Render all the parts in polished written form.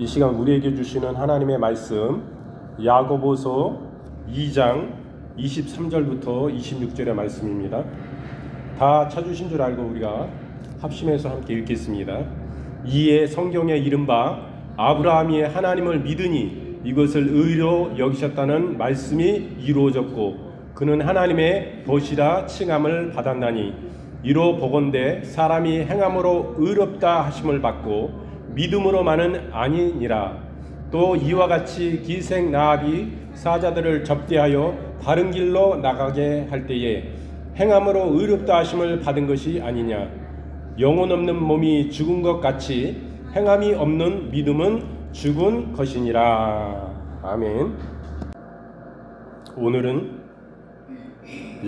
이 시간 우리에게 주시는 하나님의 말씀 야고보서 2장 23절부터 26절의 말씀입니다. 다 찾으신 줄 알고 우리가 합심해서 함께 읽겠습니다. 이에 성경에 이른바 아브라함이 하나님을 믿으니 이것을 의로 여기셨다는 말씀이 이루어졌고 그는 하나님의 벗이라 칭함을 받았나니 이로 보건대 사람이 행함으로 의롭다 하심을 받고 믿음으로만은 아니니라. 또 이와 같이 기생 라합이 사자들을 접대하여 다른 길로 나가게 할 때에 행함으로 의롭다 하심을 받은 것이 아니냐. 영혼 없는 몸이 죽은 것 같이 행함이 없는 믿음은 죽은 것이니라. 아멘. 오늘은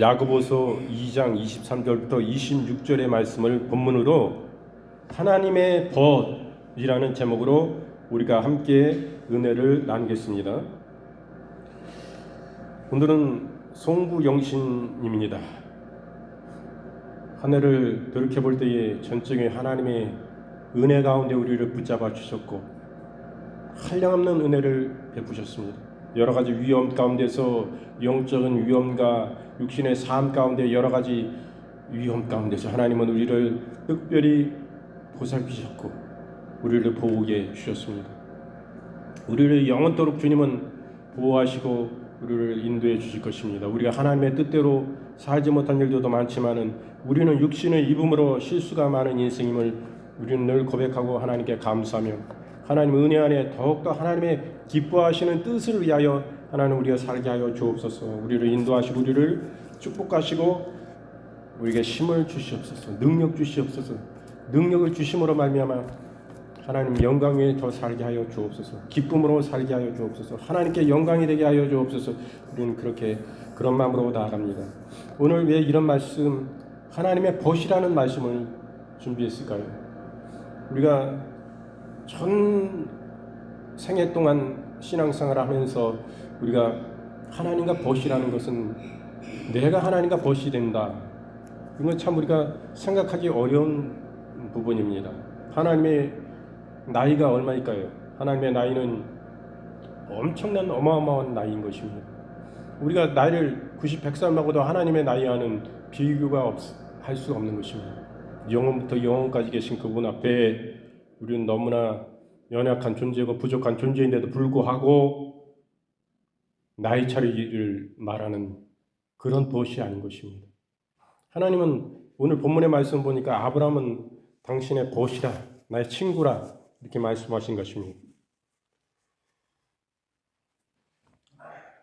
야고보서 2장 23절부터 26절의 말씀을 본문으로 하나님의 벗이라는 제목으로 우리가 함께 은혜를 나누겠습니다. 오늘은 송구영신님입니다. 한 해를 돌이켜볼 때에 전적인 하나님의 은혜 가운데 우리를 붙잡아 주셨고 한량없는 은혜를 베푸셨습니다. 여러 가지 위험 가운데서 영적인 위험과 육신의 삶 가운데 여러 가지 위험 가운데서 하나님은 우리를 특별히 보살피셨고 우리를 보호해 주셨습니다. 우리를 영원토록 주님은 보호하시고 우리를 인도해 주실 것입니다. 우리가 하나님의 뜻대로 살지 못한 일도 많지만은 우리는 육신을 입음으로 실수가 많은 인생임을 우리는 늘 고백하고 하나님께 감사하며 하나님 은혜 안에 더욱더 하나님의 기뻐하시는 뜻을 위하여 하나님 우리가 살게 하여 주옵소서. 우리를 인도하시고 우리를 축복하시고 우리에게 힘을 주시옵소서. 능력 주시옵소서. 능력을 주심으로 말미암아 하나님 영광 위에 더 살게 하여 주옵소서. 기쁨으로 살게 하여 주옵소서. 하나님께 영광이 되게 하여 주옵소서. 우리는 그런 마음으로 나아갑니다. 오늘 왜 이런 말씀 하나님의 벗이라는 말씀을 준비했을까요? 우리가 전 생애 동안 신앙생활을 하면서 우리가 하나님과 벗이라는 것은 내가 하나님과 벗이 된다. 이건 참 우리가 생각하기 어려운 부분입니다. 하나님의 나이가 얼마일까요? 하나님의 나이는 엄청난 어마어마한 나이인 것입니다. 우리가 나이를 90, 100살 먹어도 하나님의 나이와는 비교가 할 수가 없는 것입니다. 영원부터 영원까지 계신 그분 앞에 우리는 너무나 연약한 존재고 부족한 존재인데도 불구하고 나이 차리기를 말하는 그런 벗이 아닌 것입니다. 하나님은 오늘 본문의 말씀 보니까 아브라함은 당신의 벗이라 나의 친구라 이렇게 말씀하신 것입니다.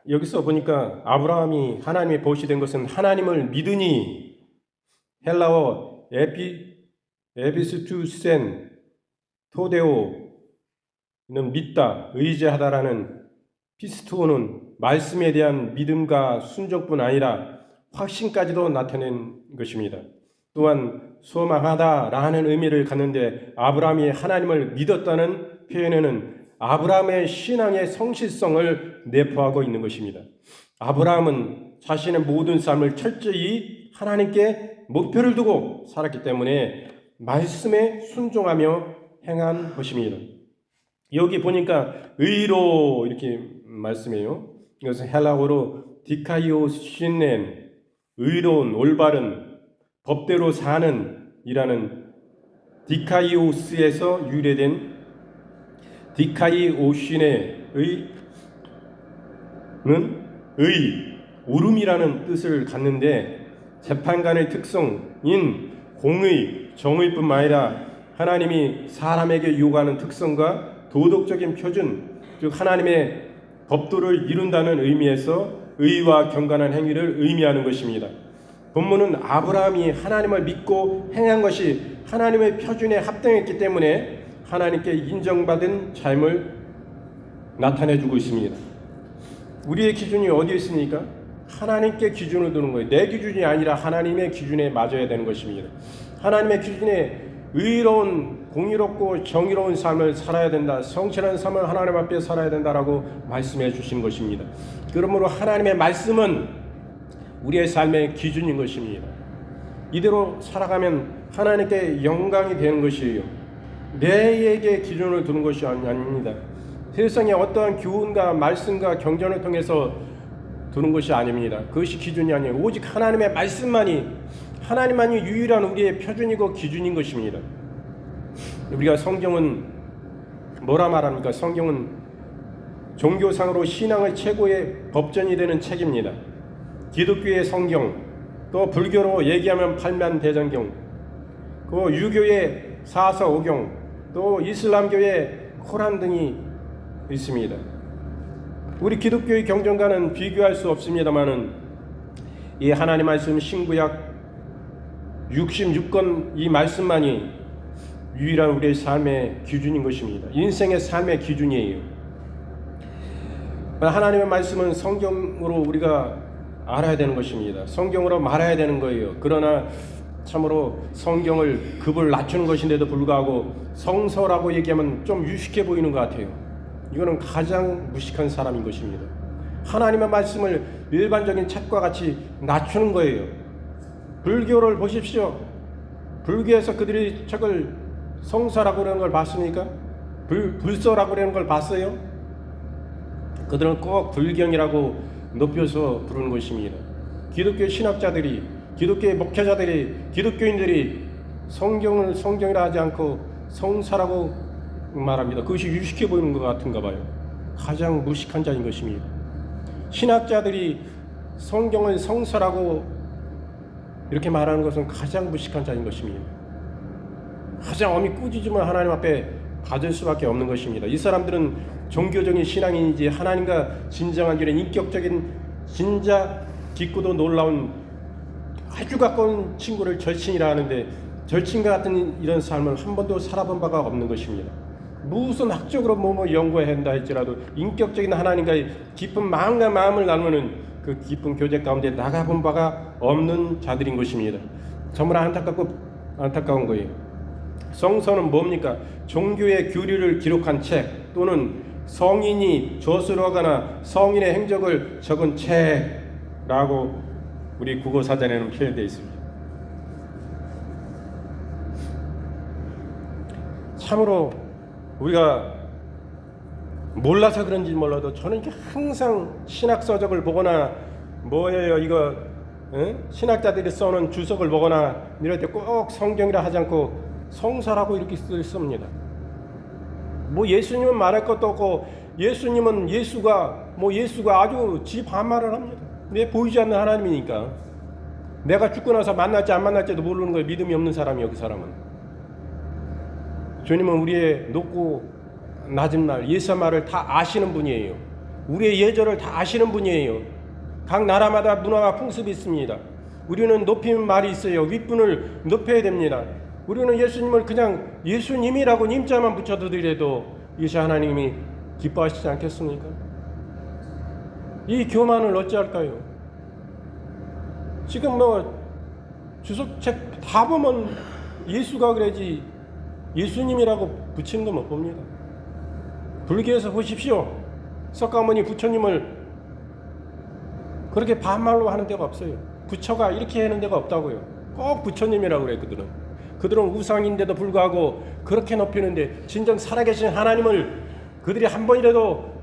여기서 보니까 아브라함이 하나님의 벗이 된 것은 하나님을 믿으니 헬라어 에비스투센 토데오는 믿다, 의지하다라는 피스토는 말씀에 대한 믿음과 순종뿐 아니라 확신까지도 나타낸 것입니다. 또한 소망하다라는 의미를 갖는데 아브라함이 하나님을 믿었다는 표현에는 아브라함의 신앙의 성실성을 내포하고 있는 것입니다. 아브라함은 자신의 모든 삶을 철저히 하나님께 목표를 두고 살았기 때문에 말씀에 순종하며 행한 것입니다. 여기 보니까 의로 이렇게 말씀해요. 이것은 헬라어로 디카이오시넨 의로운 올바른 법대로 사는 이라는 디카이오스에서 유래된 디카이오신의 의는 오름이라는 뜻을 갖는데 재판관의 특성인 공의, 정의뿐만 아니라 하나님이 사람에게 요구하는 특성과 도덕적인 표준, 즉 하나님의 법도를 이룬다는 의미에서 의와 경건한 행위를 의미하는 것입니다. 본문은 아브라함이 하나님을 믿고 행한 것이 하나님의 표준에 합당했기 때문에 하나님께 인정받은 삶을 나타내주고 있습니다. 우리의 기준이 어디에 있습니까? 하나님께 기준을 두는 거예요. 내 기준이 아니라 하나님의 기준에 맞아야 되는 것입니다. 하나님의 기준에 의로운, 공의롭고 정의로운 삶을 살아야 된다. 성실한 삶을 하나님 앞에 살아야 된다라고 말씀해 주신 것입니다. 그러므로 하나님의 말씀은 우리의 삶의 기준인 것입니다. 이대로 살아가면 하나님께 영광이 되는 것이에요. 내에게 기준을 두는 것이 아닙니다. 세상에 어떠한 교훈과 말씀과 경전을 통해서 두는 것이 아닙니다. 그것이 기준이 아니에요. 오직 하나님의 하나님만이 유일한 우리의 표준이고 기준인 것입니다. 우리가 성경은 뭐라 말합니까? 성경은 종교상으로 신앙의 최고의 법전이 되는 책입니다. 기독교의 성경, 또 불교로 얘기하면 팔만대장경, 그 유교의 사서오경, 또 이슬람교의 코란 등이 있습니다. 우리 기독교의 경전과는 비교할 수 없습니다만은 이 하나님 말씀 신구약 66권 이 말씀만이 유일한 우리의 삶의 기준인 것입니다. 인생의 삶의 기준이에요. 하나님의 말씀은 성경으로 우리가 알아야 되는 것입니다. 성경으로 말해야 되는 거예요. 그러나 참으로 성경을 급을 낮추는 것인데도 불구하고 성서라고 얘기하면 좀 유식해 보이는 것 같아요. 이거는 가장 무식한 사람인 것입니다. 하나님의 말씀을 일반적인 책과 같이 낮추는 거예요. 불교를 보십시오. 불교에서 그들이 책을 성서라고 그러는 걸 봤습니까? 불서라고 그러는 걸 봤어요? 그들은 꼭 불경이라고 높여서 부르는 것입니다. 기독교 신학자들이, 기독교의 목회자들이, 기독교인들이 성경을 성경이라 하지 않고 성사라고 말합니다. 그것이 유식해 보이는 것 같은가 봐요. 가장 무식한 자인 것입니다. 신학자들이 성경을 성서라고 이렇게 말하는 것은 가장 무식한 자인 것입니다. 가장 엄히 꾸짖음을 하나님 앞에 받을 수밖에 없는 것입니다. 이 사람들은 종교적인 신앙인이지 하나님과 진정한 길의 인격적인 진짜 깊고도 놀라운 아주 가까운 친구를 절친이라 하는데 절친과 같은 이런 삶을 한 번도 살아본 바가 없는 것입니다. 무슨 학적으로 뭐 연구한다 할지라도 인격적인 하나님과의 깊은 마음과 마음을 나누는 그 깊은 교제 가운데 나가본 바가 없는 자들인 것입니다. 정말 안타까운 거예요. 성서는 뭡니까? 종교의 교리를 기록한 책 또는 성인이 저술하거나 성인의 행적을 적은 책라고 우리 국어사전에는 표현되어 있습니다. 참으로 우리가 몰라서 그런지 몰라도 저는 항상 신학서적을 보거나 뭐예요 이거 신학자들이 써놓은 주석을 보거나 이럴 때 꼭 성경이라 하지 않고 성서라고 이렇게 씁니다. 뭐 예수님은 말할 것도 없고 예수님은 예수가 아주 지 반말을 합니다. 내 보이지 않는 하나님이니까 내가 죽고 나서 만날지 안 만날지도 모르는 거예요. 믿음이 없는 사람이요 그 사람은. 주님은 우리의 높고 낮은 말 예수말을 다 아시는 분이에요. 우리의 예절을 다 아시는 분이에요. 각 나라마다 문화와 풍습이 있습니다. 우리는 높이는 말이 있어요. 윗분을 높여야 됩니다. 우리는 예수님을 그냥 예수님이라고 님자만 붙여드리래도 이것이 하나님이 기뻐하시지 않겠습니까? 이 교만을 어찌할까요? 지금 주석책 다 보면 예수가 그래지 예수님이라고 붙이는 거 못 봅니다. 불교에서 보십시오. 석가모니 부처님을 그렇게 반말로 하는 데가 없어요. 부처가 이렇게 하는 데가 없다고요. 꼭 부처님이라고 그래요. 그들은 우상인데도 불구하고 그렇게 높이는데 진정 살아계신 하나님을 그들이 한 번이라도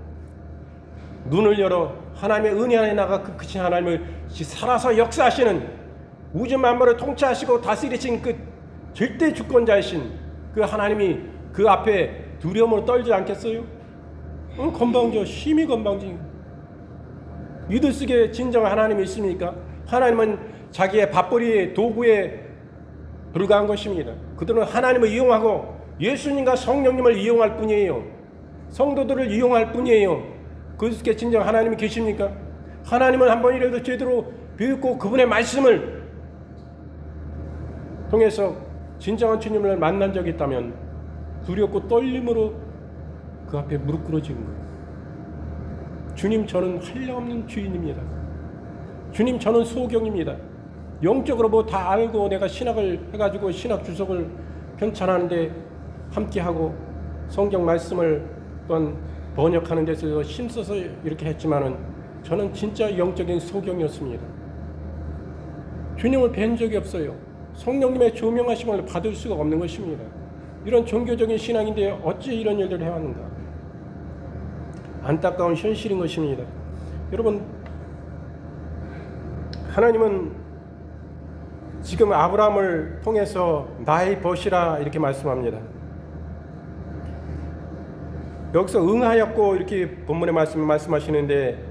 눈을 열어 하나님의 은혜 안에 나가 그 크신 하나님을 살아서 역사하시는 우주 만물을 통치하시고 다스리신 그 절대 주권자이신 그 하나님이 그 앞에 두려움으로 떨지 않겠어요? 건방져, 심히 건방지. 믿을 쓰게 진정한 하나님이 있습니까? 하나님은 자기의 밥벌이의 도구에 불과한 것입니다. 그들은 하나님을 이용하고 예수님과 성령님을 이용할 뿐이에요. 성도들을 이용할 뿐이에요. 그렇게 진정 하나님이 계십니까? 하나님은 한 번이라도 제대로 배웠고 그분의 말씀을 통해서 진정한 주님을 만난 적이 있다면 두렵고 떨림으로 그 앞에 무릎 꿇어지는 거예요. 주님, 저는 한량없는 주인입니다. 주님, 저는 소경입니다. 영적으로 뭐 다 알고 내가 신학을 해가지고 신학 주석을 편찬하는데 함께하고 성경 말씀을 또한 번역하는 데서 힘써서 이렇게 했지만은 저는 진짜 영적인 소경이었습니다. 주님을 뵌 적이 없어요. 성령님의 조명하심을 받을 수가 없는 것입니다. 이런 종교적인 신앙인데 어찌 이런 일들을 해왔는가? 안타까운 현실인 것입니다. 여러분, 하나님은 지금 아브라함을 통해서 나의 벗이라 이렇게 말씀합니다. 여기서 응하였고 이렇게 본문에 말씀하시는데,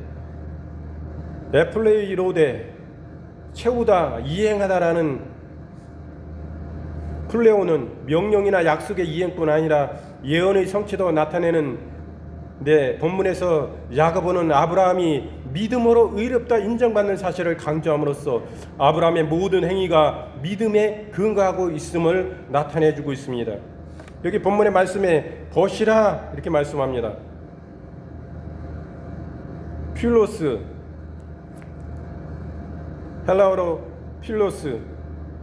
에플레이로데 채우다, 이행하다라는 플레오는 명령이나 약속의 이행뿐 아니라 예언의 성취도 나타내는 본문에서 야고보는 아브라함이 믿음으로 의롭다 인정받는 사실을 강조함으로써 아브라함의 모든 행위가 믿음에 근거하고 있음을 나타내주고 있습니다. 여기 본문의 말씀에 벗이라 이렇게 말씀합니다. 필로스, 헬라어로 필로스,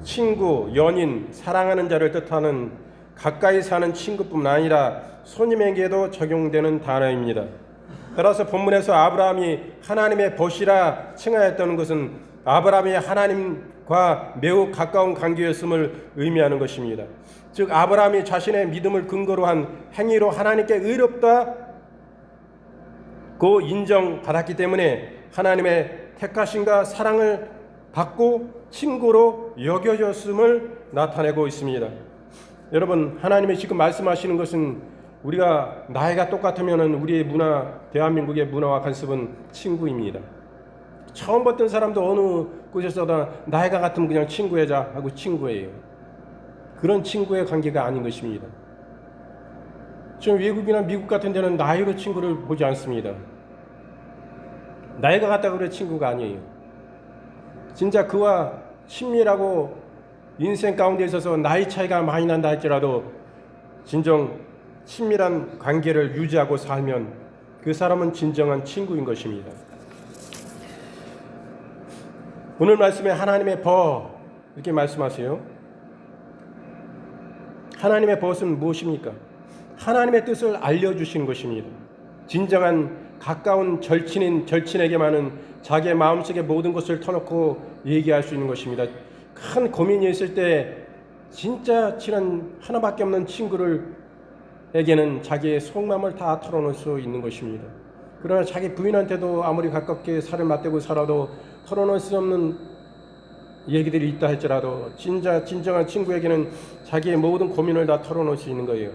친구, 연인, 사랑하는 자를 뜻하는 가까이 사는 친구뿐만 아니라 손님에게도 적용되는 단어입니다. 따라서 본문에서 아브라함이 하나님의 벗이라 칭하였다는 것은 아브라함이 하나님과 매우 가까운 관계였음을 의미하는 것입니다. 즉 아브라함이 자신의 믿음을 근거로 한 행위로 하나님께 의롭다고 인정받았기 때문에 하나님의 택하심과 사랑을 받고 친구로 여겨졌음을 나타내고 있습니다. 여러분, 하나님이 지금 말씀하시는 것은 우리가 나이가 똑같으면 우리의 문화, 대한민국의 문화와 관습은 친구입니다. 처음 봤던 사람도 어느 곳에서도 나이가 같으면 그냥 친구해자 하고 친구예요. 그런 친구의 관계가 아닌 것입니다. 지금 외국이나 미국 같은 데는 나이로 친구를 보지 않습니다. 나이가 같다고 그래 친구가 아니에요. 진짜 그와 친밀하고 인생 가운데 있어서 나이 차이가 많이 난다 할지라도 진정 친밀한 관계를 유지하고 살면 그 사람은 진정한 친구인 것입니다. 오늘 말씀에 하나님의 벗 이렇게 말씀하세요. 하나님의 벗은 무엇입니까? 하나님의 뜻을 알려주신 것입니다. 진정한 가까운 절친에게만은 자기의 마음속의 모든 것을 터놓고 얘기할 수 있는 것입니다. 큰 고민이 있을 때 진짜 친한 하나밖에 없는 친구에게는 자기의 속마음을 다 털어놓을 수 있는 것입니다. 그러나 자기 부인한테도 아무리 가깝게 살을 맞대고 살아도 털어놓을 수 없는 얘기들이 있다 할지라도 진정한 친구에게는 자기의 모든 고민을 다 털어놓을 수 있는 거예요.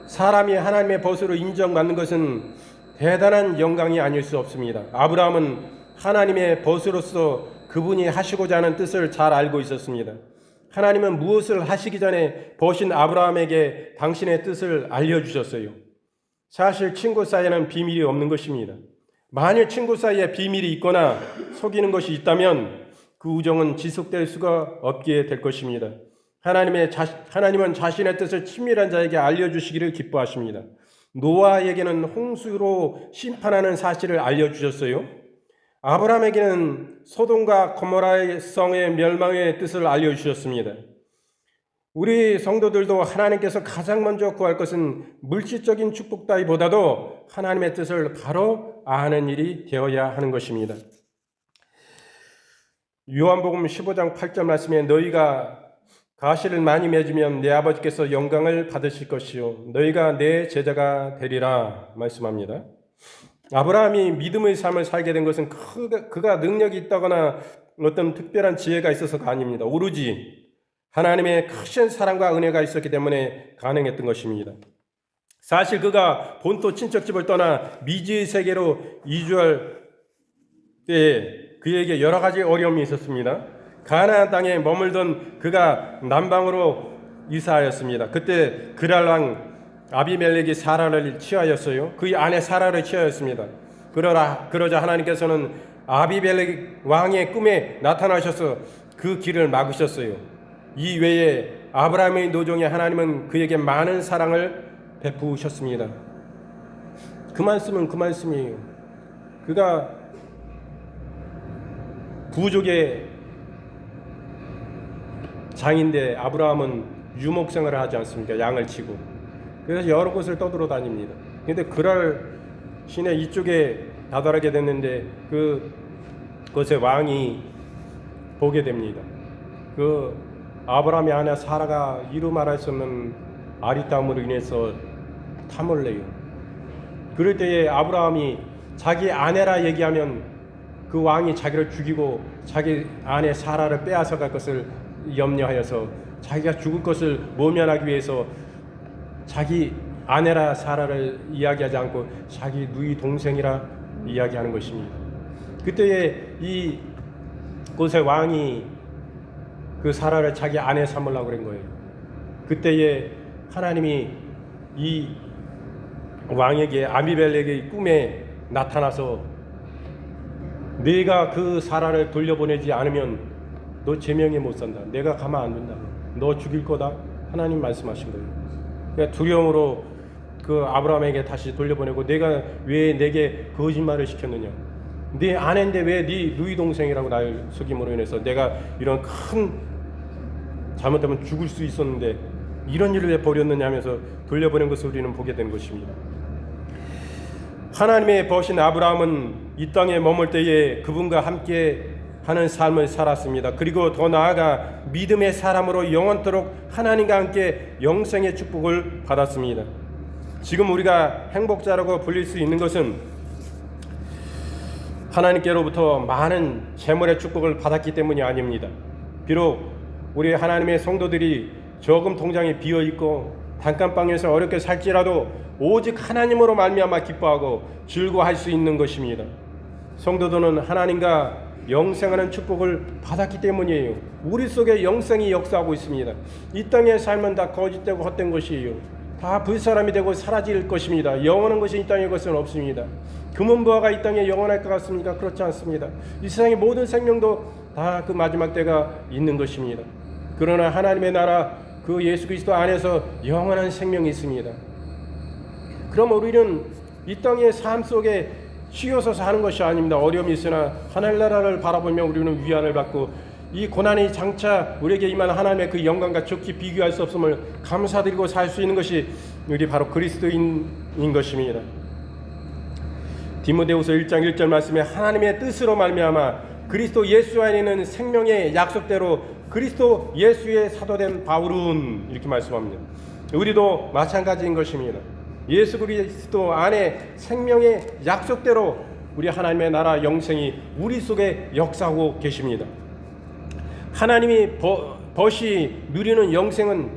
사람이 하나님의 벗으로 인정받는 것은 대단한 영광이 아닐 수 없습니다. 아브라함은 하나님의 벗으로서 그분이 하시고자 하는 뜻을 잘 알고 있었습니다. 하나님은 무엇을 하시기 전에 벗인 아브라함에게 당신의 뜻을 알려주셨어요. 사실 친구 사이에는 비밀이 없는 것입니다. 만일 친구 사이에 비밀이 있거나 속이는 것이 있다면 그 우정은 지속될 수가 없게 될 것입니다. 하나님은 자신의 뜻을 친밀한 자에게 알려주시기를 기뻐하십니다. 노아에게는 홍수로 심판하는 사실을 알려주셨어요. 아브라함에게는 소돔과 고모라의 성의 멸망의 뜻을 알려주셨습니다. 우리 성도들도 하나님께서 가장 먼저 구할 것은 물질적인 축복 따위보다도 하나님의 뜻을 바로 아는 일이 되어야 하는 것입니다. 요한복음 15장 8절 말씀에 너희가 가시를 많이 맺으면 내 아버지께서 영광을 받으실 것이요 너희가 내 제자가 되리라 말씀합니다. 아브라함이 믿음의 삶을 살게 된 것은 그가 능력이 있다거나 어떤 특별한 지혜가 있어서가 아닙니다. 오로지 하나님의 크신 사랑과 은혜가 있었기 때문에 가능했던 것입니다. 사실 그가 본토 친척집을 떠나 미지의 세계로 이주할 때에 그에게 여러 가지 어려움이 있었습니다. 가나안 땅에 머물던 그가 남방으로 이사하였습니다. 그때 그랄 왕 아비멜렉이 사라를 취하였어요. 그의 아내 사라를 취하였습니다. 그러자 하나님께서는 아비멜렉 왕의 꿈에 나타나셔서 그 길을 막으셨어요. 이 외에 아브라함의 노종에 하나님은 그에게 많은 사랑을 베푸셨습니다. 그 말씀은 그 말씀이에요. 그가 부족의 장인데 아브라함은 유목생활을 하지 않습니까? 양을 치고. 그래서 여러 곳을 떠돌아 다닙니다. 그런데 그랄 시내 이쪽에 다다르게 됐는데 그곳의 왕이 보게 됩니다. 그 아브라함의 아내 사라가 이루 말할 수 없는 아리따움으로 인해서 탐을 내요. 그럴 때에 아브라함이 자기 아내라 얘기하면 그 왕이 자기를 죽이고 자기 아내 사라를 빼앗아갈 것을 염려하여서 자기가 죽을 것을 모면하기 위해서 자기 아내라 사라를 이야기하지 않고 자기 누이 동생이라 이야기하는 것입니다. 그때에 이 곳의 왕이 그 사라를 자기 아내 삼으려고 그런 거예요. 그때에 하나님이 이 왕에게 아비멜렉의 꿈에 나타나서 내가 그 사라를 돌려보내지 않으면 너 제명에 못 산다. 내가 가만 안 둔다. 너 죽일 거다. 하나님 말씀하신 거예요. 그러니까 두려움으로 그 아브라함에게 다시 돌려보내고 내가 왜 내게 거짓말을 시켰느냐. 네 아내인데 왜 네 누이 동생이라고 날 속임으로 인해서 내가 이런 큰 잘못하면 죽을 수 있었는데 이런 일을 왜 벌였느냐 하면서 돌려보낸 것을 우리는 보게 된 것입니다. 하나님의 버신 아브라함은 이 땅에 머물 때에 그분과 함께 하는 삶을 살았습니다. 그리고 더 나아가 믿음의 사람으로 영원토록 하나님과 함께 영생의 축복을 받았습니다. 지금 우리가 행복자라고 불릴 수 있는 것은 하나님께로부터 많은 재물의 축복을 받았기 때문이 아닙니다. 비록 우리 하나님의 성도들이 저금 통장이 비어있고 단칸방에서 어렵게 살지라도 오직 하나님으로 말미암아 기뻐하고 즐거워할 수 있는 것입니다. 성도들은 하나님과 영생하는 축복을 받았기 때문이에요. 우리 속에 영생이 역사하고 있습니다. 이 땅의 삶은 다 거짓되고 헛된 것이에요. 다 불사람이 되고 사라질 것입니다. 영원한 것이 이 땅의 것은 없습니다. 금은부화가 이 땅에 영원할 것 같습니까? 그렇지 않습니다. 이 세상의 모든 생명도 다 그 마지막 때가 있는 것입니다. 그러나 하나님의 나라 그 예수 그리스도 안에서 영원한 생명이 있습니다. 그럼 우리는 이 땅의 삶 속에 쉬어서 사는 것이 아닙니다. 어려움이 있으나 하늘나라를 바라보며 우리는 위안을 받고 이 고난이 장차 우리에게 임한 하나님의 그 영광과 좋게 비교할 수 없음을 감사드리고 살 수 있는 것이 우리 바로 그리스도인인 것입니다. 디모데후서 1장 1절 말씀에 하나님의 뜻으로 말미암아 그리스도 예수 안에 있는 생명의 약속대로 그리스도 예수의 사도된 바울은 이렇게 말씀합니다. 우리도 마찬가지인 것입니다. 예수 그리스도 안에 생명의 약속대로 우리 하나님의 나라 영생이 우리 속에 역사하고 계십니다. 하나님이 벗이 누리는 영생은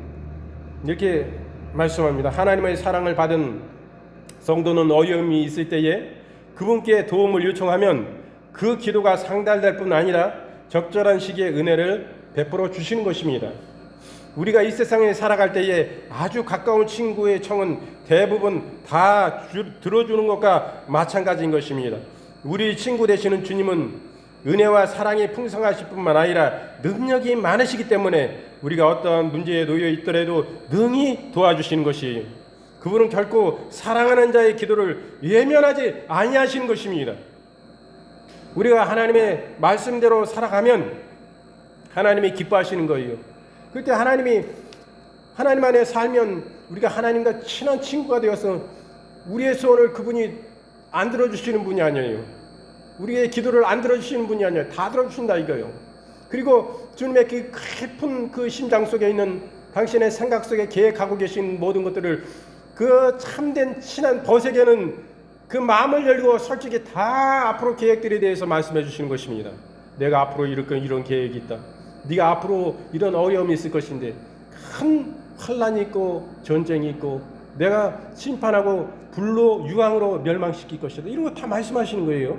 이렇게 말씀합니다. 하나님의 사랑을 받은 성도는 어려움이 있을 때에 그분께 도움을 요청하면 그 기도가 상달될 뿐 아니라 적절한 시기에 은혜를 베풀어 주시는 것입니다. 우리가 이 세상에 살아갈 때에 아주 가까운 친구의 청은 대부분 다 들어주는 것과 마찬가지인 것입니다. 우리 친구 되시는 주님은 은혜와 사랑이 풍성하실 뿐만 아니라 능력이 많으시기 때문에 우리가 어떠한 문제에 놓여 있더라도 능히 도와주시는 것이에요. 그분은 결코 사랑하는 자의 기도를 외면하지 아니하시는 것입니다. 우리가 하나님의 말씀대로 살아가면 하나님이 기뻐하시는 거예요. 그때 하나님 안에 살면 우리가 하나님과 친한 친구가 되어서 우리의 소원을 그분이 안 들어주시는 분이 아니에요. 우리의 기도를 안 들어주시는 분이 아니에요. 다 들어주신다 이거예요. 그리고 주님의 그 깊은 그 심장 속에 있는 당신의 생각 속에 계획하고 계신 모든 것들을 그 참된 친한 벗에게는 그 마음을 열고 솔직히 다 앞으로 계획들에 대해서 말씀해 주시는 것입니다. 내가 앞으로 이런 계획이 있다. 네가 앞으로 이런 어려움이 있을 것인데 큰 환란이 있고 전쟁이 있고 내가 심판하고 불로 유황으로 멸망시킬 것이다. 이런 거 다 말씀하시는 거예요.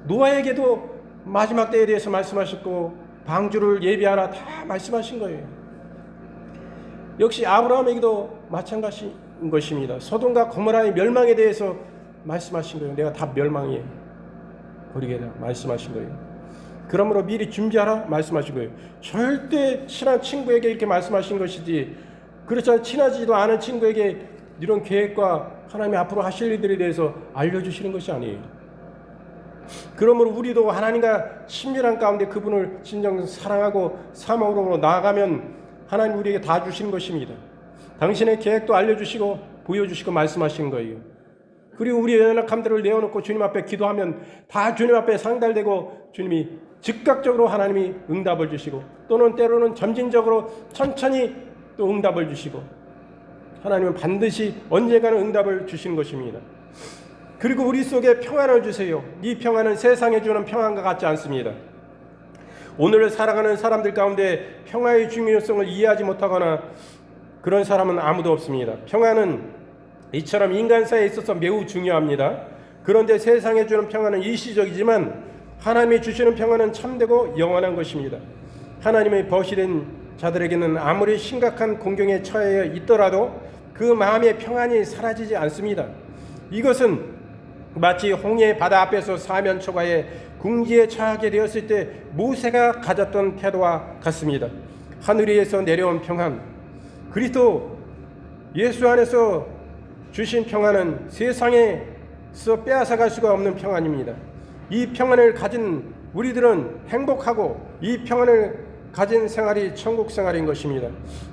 노아에게도 마지막 때에 대해서 말씀하셨고 방주를 예비하라 다 말씀하신 거예요. 역시 아브라함에게도 마찬가지인 것입니다. 소돔과 고모라의 멸망에 대해서 말씀하신 거예요. 내가 다 멸망해 버리게 다 말씀하신 거예요. 그러므로 미리 준비하라 말씀하신 거예요. 절대 친한 친구에게 이렇게 말씀하신 것이지 그렇지 친하지도 않은 친구에게 이런 계획과 하나님이 앞으로 하실 일들에 대해서 알려주시는 것이 아니에요. 그러므로 우리도 하나님과 친밀한 가운데 그분을 진정 사랑하고 사모로 나아가면 하나님 우리에게 다 주시는 것입니다. 당신의 계획도 알려주시고 보여주시고 말씀하시는 거예요. 그리고 우리의 연약함들을 내어놓고 주님 앞에 기도하면 다 주님 앞에 상달되고 주님이 즉각적으로 하나님이 응답을 주시고 또는 때로는 점진적으로 천천히 또 응답을 주시고 하나님은 반드시 언젠가는 응답을 주시는 것입니다. 그리고 우리 속에 평안을 주세요. 이 평안은 세상에 주는 평안과 같지 않습니다. 오늘을 살아가는 사람들 가운데 평화의 중요성을 이해하지 못하거나 그런 사람은 아무도 없습니다. 평안은 이처럼 인간사에 있어서 매우 중요합니다. 그런데 세상에 주는 평안은 일시적이지만 하나님이 주시는 평안은 참되고 영원한 것입니다. 하나님의 버시된 자들에게는 아무리 심각한 공경에 처해 있더라도 그 마음의 평안이 사라지지 않습니다. 이것은 마치 홍해 바다 앞에서 사면 초가에 궁지에 처하게 되었을 때 모세가 가졌던 태도와 같습니다. 하늘 위에서 내려온 평안, 그리스도 예수 안에서 주신 평안은 세상에서 빼앗아갈 수가 없는 평안입니다. 이 평안을 가진 우리들은 행복하고 이 평안을 가진 생활이 천국 생활인 것입니다.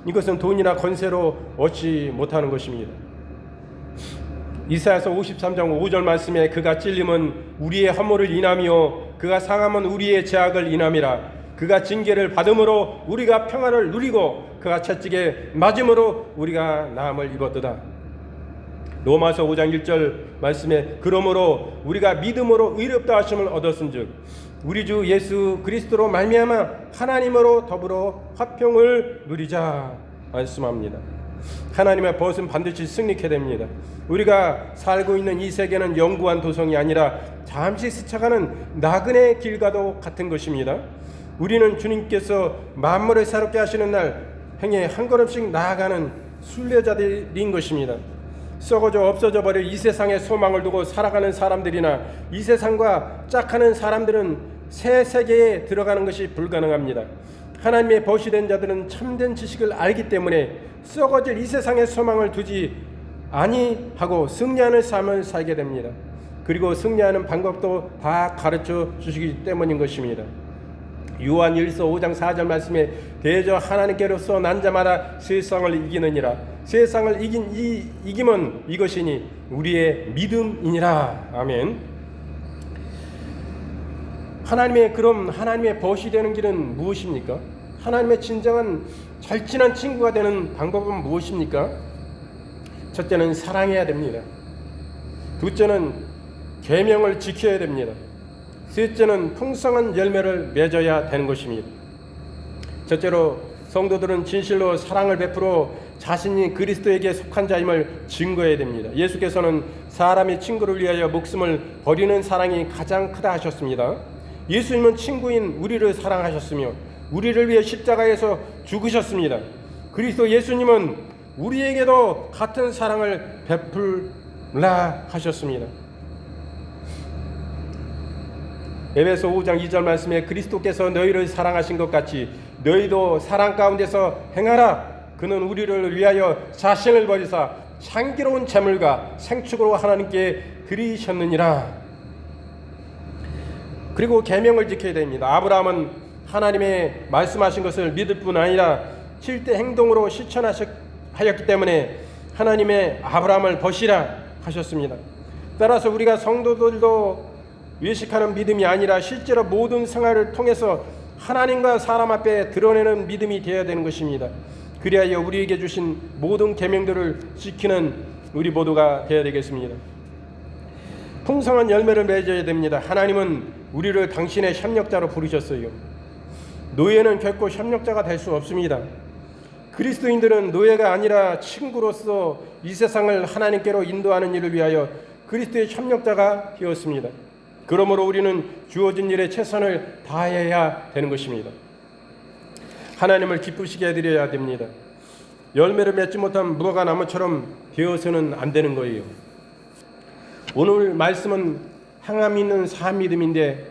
이것은 돈이나 권세로 얻지 못하는 것입니다. 이사야서 53장 5절 말씀에 그가 찔림은 우리의 허물을 인하며 그가 상함은 우리의 죄악을 인함이라. 그가 징계를 받음으로 우리가 평안을 누리고 그가 채찍에 맞음으로 우리가 나음을 입었도다. 로마서 5장 1절 말씀에 그러므로 우리가 믿음으로 의롭다 하심을 얻었은즉 우리 주 예수 그리스도로 말미암아 하나님으로 더불어 화평을 누리자 말씀합니다. 하나님의 벗은 반드시 승리케 됩니다. 우리가 살고 있는 이 세계는 영구한 도성이 아니라 잠시 스쳐가는 나그네 길과도 같은 것입니다. 우리는 주님께서 만물을 새롭게 하시는 날 행에 한 걸음씩 나아가는 순례자들인 것입니다. 썩어져 없어져 버릴 이 세상의 소망을 두고 살아가는 사람들이나 이 세상과 짝하는 사람들은 새 세계에 들어가는 것이 불가능합니다. 하나님의 버시된 자들은 참된 지식을 알기 때문에 썩어질 이 세상의 소망을 두지 아니하고 승리하는 삶을 살게 됩니다. 그리고 승리하는 방법도 다 가르쳐 주시기 때문인 것입니다. 요한 1서 5장 4절 말씀에 대저 하나님께로서 난 자마다 세상을 이기느니라. 세상을 이긴 이 이김은 이것이니 우리의 믿음이니라. 아멘. 하나님의 벗이 되는 길은 무엇입니까? 하나님의 진정한 절친한 친구가 되는 방법은 무엇입니까? 첫째는 사랑해야 됩니다. 둘째는 계명을 지켜야 됩니다. 셋째는 풍성한 열매를 맺어야 되는 것입니다. 첫째로 성도들은 진실로 사랑을 베풀어 자신이 그리스도에게 속한 자임을 증거해야 됩니다. 예수께서는 사람이 친구를 위하여 목숨을 버리는 사랑이 가장 크다 하셨습니다. 예수님은 친구인 우리를 사랑하셨으며 우리를 위해 십자가에서 죽으셨습니다. 그리스도 예수님은 우리에게도 같은 사랑을 베풀라 하셨습니다. 에베소 5장 2절 말씀에 그리스도께서 너희를 사랑하신 것 같이 너희도 사랑 가운데서 행하라. 그는 우리를 위하여 자신을 버리사 향기로운 제물과 생축으로 하나님께 드리셨느니라. 그리고 계명을 지켜야 됩니다. 아브라함은 하나님의 말씀하신 것을 믿을 뿐 아니라 실제 행동으로 실천하였기 때문에 하나님의 아브라함을 버시라 하셨습니다. 따라서 우리가 성도들도 외식하는 믿음이 아니라 실제로 모든 생활을 통해서 하나님과 사람 앞에 드러내는 믿음이 되어야 되는 것입니다. 그리하여 우리에게 주신 모든 계명들을 지키는 우리 모두가 되어야 되겠습니다. 풍성한 열매를 맺어야 됩니다. 하나님은 우리를 당신의 협력자로 부르셨어요. 노예는 결코 협력자가 될 수 없습니다. 그리스도인들은 노예가 아니라 친구로서 이 세상을 하나님께로 인도하는 일을 위하여 그리스도의 협력자가 되었습니다. 그러므로 우리는 주어진 일에 최선을 다해야 되는 것입니다. 하나님을 기쁘시게 해드려야 됩니다. 열매를 맺지 못한 무화과 나무처럼 되어서는 안 되는 거예요. 오늘 말씀은 행함 있는 삶 믿음인데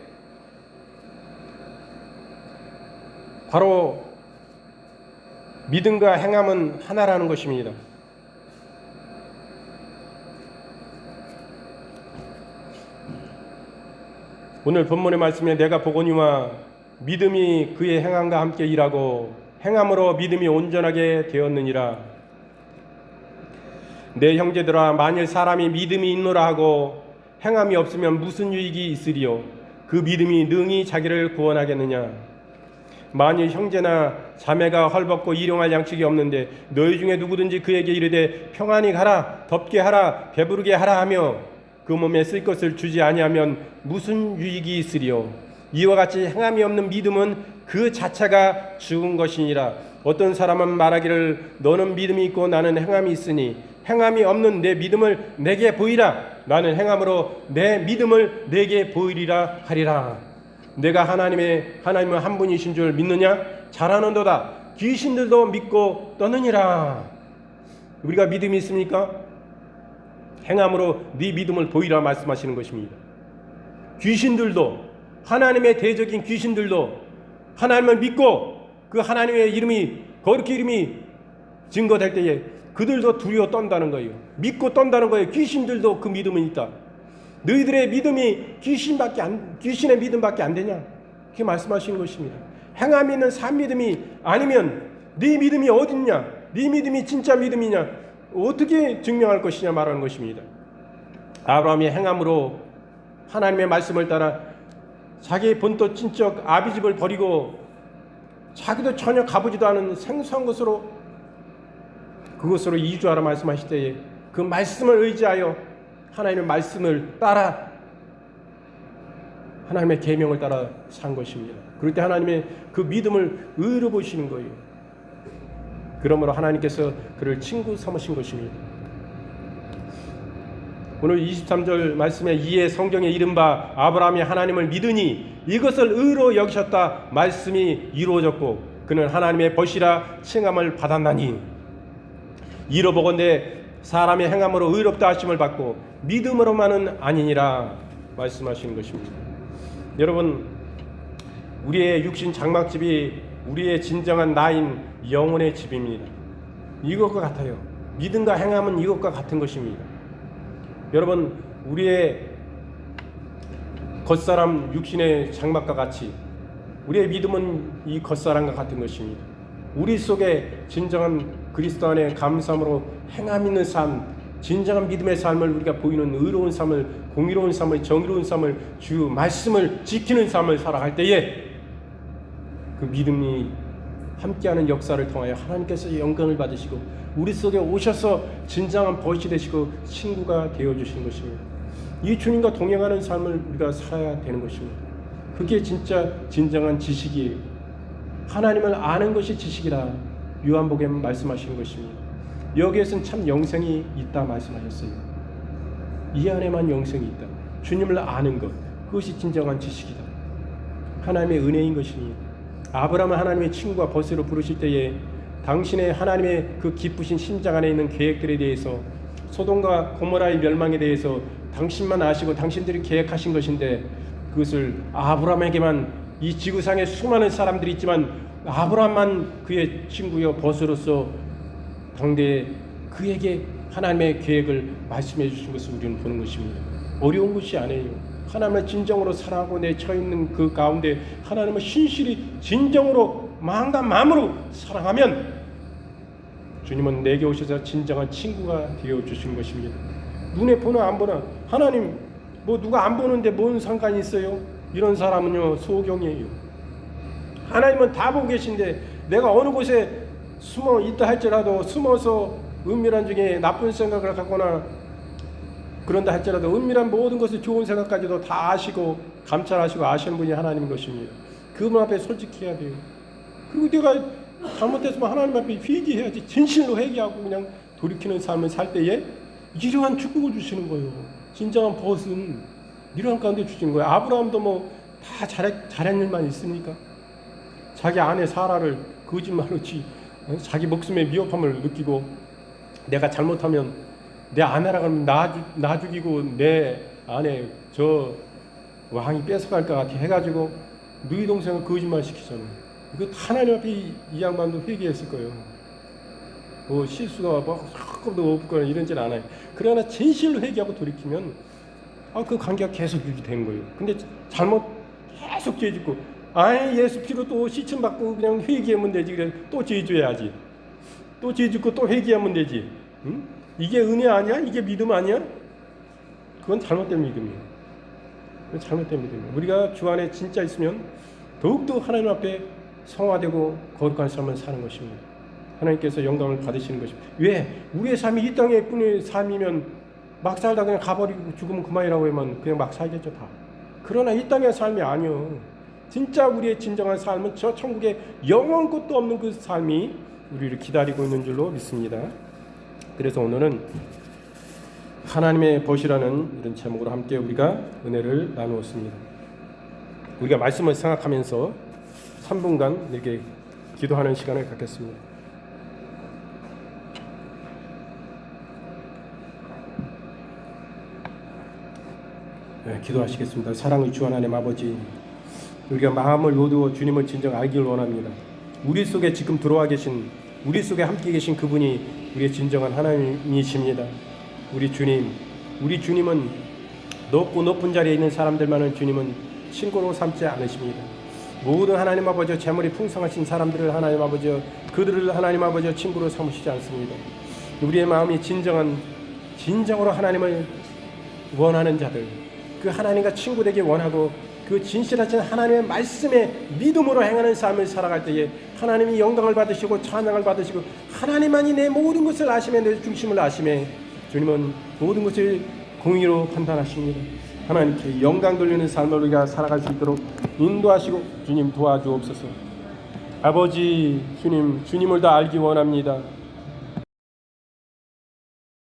바로 믿음과 행함은 하나라는 것입니다. 오늘 본문의 말씀에 내가 보거니와 믿음이 그의 행함과 함께 일하고 행함으로 믿음이 온전하게 되었느니라. 내 형제들아, 만일 사람이 믿음이 있노라 하고 행함이 없으면 무슨 유익이 있으리요? 그 믿음이 능히 자기를 구원하겠느냐? 만일 형제나 자매가 헐벗고 일용할 양식이 없는데 너희 중에 누구든지 그에게 이르되 평안히 가라, 덥게 하라, 배부르게 하라 하며 그 몸에 쓸 것을 주지 아니하면 무슨 유익이 있으리요? 이와 같이 행함이 없는 믿음은 그 자체가 죽은 것이니라. 어떤 사람은 말하기를 너는 믿음이 있고 나는 행함이 있으니 행함이 없는 내 믿음을 내게 보이라. 나는 행함으로 내 믿음을 내게 보이리라 하리라. 내가 하나님은 한 분이신 줄 믿느냐? 잘하는도다. 귀신들도 믿고 떠느니라. 우리가 믿음이 있습니까? 행함으로 네 믿음을 보이라 말씀하시는 것입니다. 귀신들도, 하나님의 대적인 귀신들도 하나님을 믿고 그 하나님의 이름이, 거룩히 이름이 증거될 때에 그들도 두려워 떤다는 거예요. 믿고 떤다는 거예요. 귀신들도 그 믿음은 있다. 너희들의 믿음이 귀신의 믿음밖에 안 되냐? 그렇게 말씀하시는 것입니다. 행함이 있는 산 믿음이 아니면 네 믿음이 어딨냐? 네 믿음이 진짜 믿음이냐? 어떻게 증명할 것이냐 말하는 것입니다. 아브라함이 행함으로 하나님의 말씀을 따라 자기의 본토 친척 아비집을 버리고 자기도 전혀 가보지도 않은 생소한 곳으로 그곳으로 이주하라 말씀하실 때에 그 말씀을 의지하여 하나님의 말씀을 따라 하나님의 계명을 따라 산 것입니다. 그럴 때 하나님의 그 믿음을 의로 보시는 거예요. 그러므로 하나님께서 그를 친구 삼으신 것입니다. 오늘 23절 말씀에 이에 성경에 이른바 아브라함이 하나님을 믿으니 이것을 의로 여기셨다 말씀이 이루어졌고 그는 하나님의 벗이라 칭함을 받았나니 이로 보건대 사람의 행함으로 의롭다 하심을 받고 믿음으로만은 아니니라 말씀하시는 것입니다. 여러분, 우리의 육신 장막집이 우리의 진정한 나인 영혼의 집입니다. 이것과 같아요. 믿음과 행함은 이것과 같은 것입니다. 여러분, 우리의 겉사람 육신의 장막과 같이 우리의 믿음은 이 겉사람과 같은 것입니다. 우리 속에 진정한 그리스도 안에 감사함으로 행함 있는 삶, 진정한 믿음의 삶을 우리가 보이는 의로운 삶을, 공의로운 삶을, 정의로운 삶을, 주 말씀을 지키는 삶을 살아갈 때에 그 믿음이 함께하는 역사를 통하여 하나님께서 영광을 받으시고 우리 속에 오셔서 진정한 벗이 되시고 친구가 되어주시는 것입니다. 이 주님과 동행하는 삶을 우리가 살아야 되는 것입니다. 그게 진짜 진정한 지식이에요. 하나님을 아는 것이 지식이라 요한복음에 말씀하시는 것입니다. 여기에서는 참 영생이 있다 말씀하셨어요. 이 안에만 영생이 있다. 주님을 아는 것, 그것이 진정한 지식이다. 하나님의 은혜인 것입니다. 아브라함은 하나님의 친구와 벗으로 부르실 때에 당신의 하나님의 그 기쁘신 심장 안에 있는 계획들에 대해서 소돔과 고모라의 멸망에 대해서 당신만 아시고 당신들이 계획하신 것인데 그것을 아브라함에게만 이 지구상에 수많은 사람들이 있지만 아브라함만 그의 친구여 벗으로서 당대에 그에게 하나님의 계획을 말씀해 주신 것을 우리는 보는 것입니다. 어려운 것이 아니에요. 하나님을 진정으로 사랑하고 내처 있는 그 가운데 하나님을 신실히 진정으로 마음과 마음으로 사랑하면 주님은 내게 오셔서 진정한 친구가 되어 주신 것입니다. 눈에 보나 안 보나 하나님 뭐 누가 안 보는데 뭔 상관이 있어요? 이런 사람은요 소경이에요. 하나님은 다 보고 계신데 내가 어느 곳에 숨어 있다 할지라도 숨어서 은밀한 중에 나쁜 생각을 갖거나 그런다 할지라도 은밀한 모든 것을 좋은 생각까지도 다 아시고 감찰하시고 아시는 분이 하나님인 것입니다. 그분 앞에 솔직해야 돼요. 그리고 내가 잘못했으면 하나님 앞에 회개해야지. 진실로 회개하고 그냥 돌이키는 삶을 살 때에 이러한 축복을 주시는 거예요. 진정한 벗은 이러한 가운데 주시는 거예요. 아브라함도 뭐 다 잘한 일만 있습니까? 자기 아내 사라를 거짓말로 자기 목숨의 위협함을 느끼고 내가 잘못하면 내 아내라고 하면 나 죽이고 내 아내 저 왕이 뺏어갈 것 같아 해가지고 너희 동생을 거짓말 시키잖아. 이거 하나님 앞에 이 양반도 회개했을 거예요. 뭐 실수가 뭐 조금도 없거나 이런지는 않아요. 그러나 진실로 회개하고 돌이키면 그 관계가 계속 유지된 거예요. 근데 잘못 계속 죄 짓고 예수 피로 또 시침 받고 그냥 회개하면 되지. 그래 또 죄 줘야지. 또 죄 짓고 또 회개하면 되지. 응? 이게 은혜 아니야? 이게 믿음 아니야? 그건 잘못된 믿음이에요. 그건 잘못된 믿음이에요. 우리가 주 안에 진짜 있으면 더욱더 하나님 앞에 성화되고 거룩한 삶을 사는 것입니다. 하나님께서 영광을 받으시는 것입니다. 왜? 우리의 삶이 이 땅의 뿐의 삶이면 막 살다 그냥 가버리고 죽으면 그만이라고 하면 그냥 막 살겠죠 다. 그러나 이 땅의 삶이 아니요. 진짜 우리의 진정한 삶은 저 천국에 영원 곳도 없는 그 삶이 우리를 기다리고 있는 줄로 믿습니다. 그래서 오늘은 하나님의 벗이라는 이런 제목으로 함께 우리가 은혜를 나누었습니다. 우리가 말씀을 생각하면서 3분간 이렇게 기도하는 시간을 갖겠습니다. 네, 기도하시겠습니다. 사랑의 주 하나님 아버지, 우리가 마음을 요두어 주님을 진정 알기를 원합니다. 우리 속에 지금 들어와 계신, 우리 속에 함께 계신 그분이 우리의 진정한 하나님이십니다. 우리 주님은 높고 높은 자리에 있는 사람들만은 주님은 친구로 삼지 않으십니다. 모든 하나님 아버지 재물이 풍성하신 사람들을 하나님 아버지 그들을 하나님 아버지 친구로 삼으시지 않습니다. 우리의 마음이 진정으로 하나님을 원하는 자들, 그 하나님과 친구 되기 원하고 그 진실하신 하나님의 말씀에 믿음으로 행하는 삶을 살아갈 때에 하나님이 영광을 받으시고 찬양을 받으시고 하나님만이 내 모든 것을 아시며 내 중심을 아시며 주님은 모든 것을 공의로 판단하십니다. 하나님께 영광 돌리는 삶을 우리가 살아갈 수 있도록 인도하시고 주님 도와주옵소서. 아버지 주님을 더 알기 원합니다.